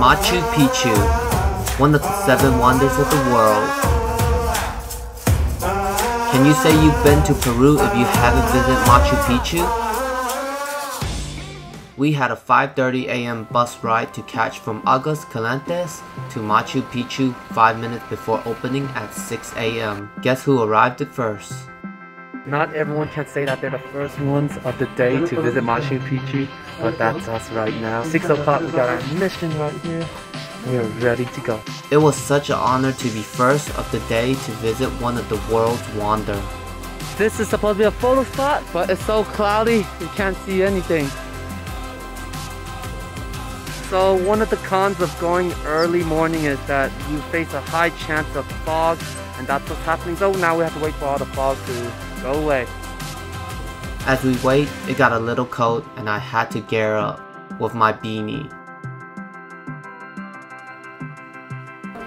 Machu Picchu, one of the 7 wonders of the world. Can you say you've been to Peru if you haven't visited Machu Picchu? We had a 5:30 a.m. bus ride to catch from Aguascalientes to Machu Picchu 5 minutes before opening at 6 a.m. Guess who arrived at first? Not everyone can say that they're the first ones of the day to visit Machu Picchu, but that's us right now. 6 o'clock, we got our mission right here. We are ready to go. It was such an honor to be first of the day to visit one of the world's wonders. This is supposed to be a photo spot, but it's so cloudy, you can't see anything. So one of the cons of going early morning is that you face a high chance of fog, and that's what's happening. So now we have to wait for all the fog to go away. As we wait, it got a little cold and I had to gear up with my beanie.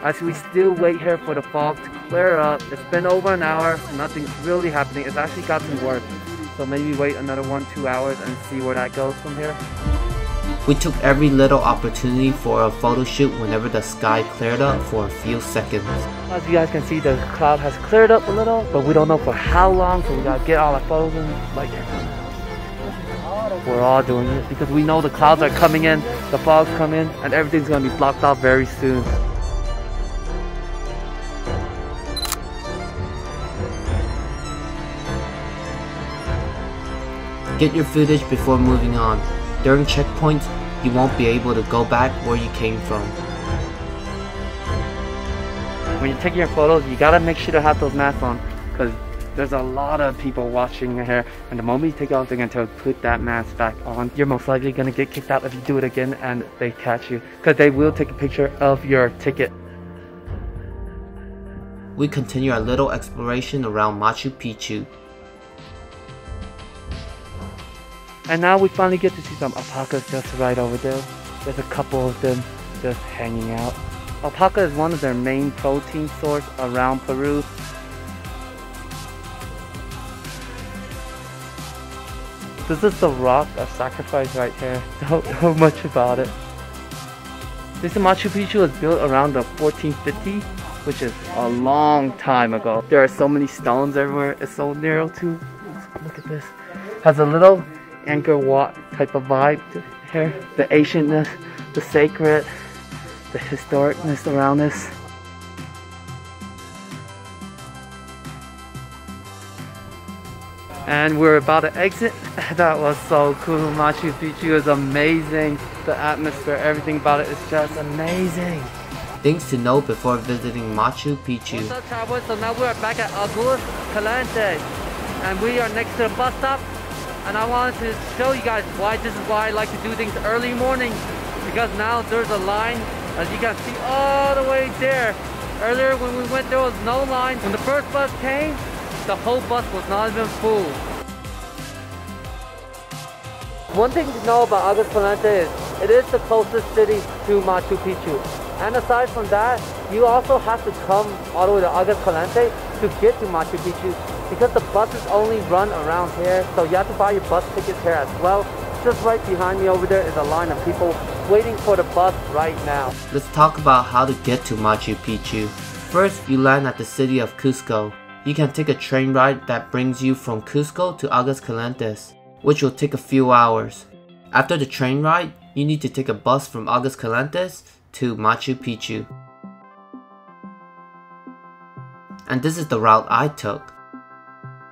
As we still wait here for the fog to clear up, it's been over an hour, nothing's really happening. It's actually gotten worse. So maybe wait another 1-2 hours and see where that goes from here. We took every little opportunity for a photo shoot whenever the sky cleared up for a few seconds. As you guys can see, the cloud has cleared up a little, but we don't know for how long, so we gotta get all our photos in. Like, we're all doing this because we know the clouds are coming in, the fog's coming in, and everything's gonna be blocked out very soon. Get your footage before moving on. During checkpoints, you won't be able to go back where you came from. When you're taking your photos, you gotta make sure to have those masks on, because there's a lot of people watching your hair, and the moment you take it off, they're going to put that mask back on. You're most likely going to get kicked out if you do it again and they catch you, because they will take a picture of your ticket. We continue our little exploration around Machu Picchu. And now we finally get to see some alpacas just right over there. There's a couple of them just hanging out. Alpaca is one of their main protein source around Peru. This is the rock of sacrifice right here. Don't know much about it. This Machu Picchu was built around the 1450, which is a long time ago. There are so many stones everywhere. It's so narrow too. Look at this. Has a little Angkor Wat type of vibe here. The ancientness, the sacred, the historicness around this. And we're about to exit. That was so cool. Machu Picchu is amazing. The atmosphere, everything about it is just amazing. Things to know before visiting Machu Picchu. What's up, travelers? So now we're back at Aguascalientes, and we are next to the bus stop. And I wanted to show you guys why this is why I like to do things early morning, because now there's a line, as you can see all the way there. Earlier when we went, there was no line. When the first bus came, the whole bus was not even full. One thing to know about Aguascalientes is it is the closest city to Machu Picchu. And aside from that, you also have to come all the way to Aguascalientes to get to Machu Picchu, because the buses only run around here, so you have to buy your bus tickets here as well. Just right behind me over there is a line of people waiting for the bus right now. Let's talk about how to get to Machu Picchu. First, you land at the city of Cusco. You can take a train ride that brings you from Cusco to Aguascalientes, which will take a few hours. After the train ride, you need to take a bus from Aguascalientes to Machu Picchu. And this is the route I took.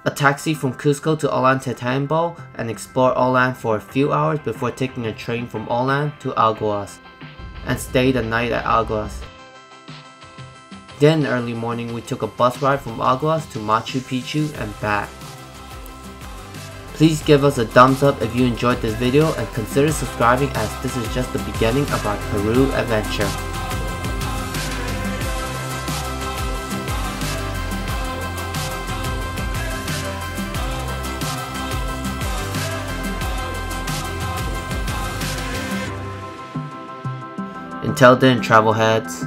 A taxi from Cusco to Ollantaytambo and explore Ollan for a few hours before taking a train from Ollan to Aguas, and stayed a night at Aguas. Then early morning we took a bus ride from Aguas to Machu Picchu and back. Please give us a thumbs up if you enjoyed this video, and consider subscribing, as this is just the beginning of our Peru adventure. Until then, travel heads.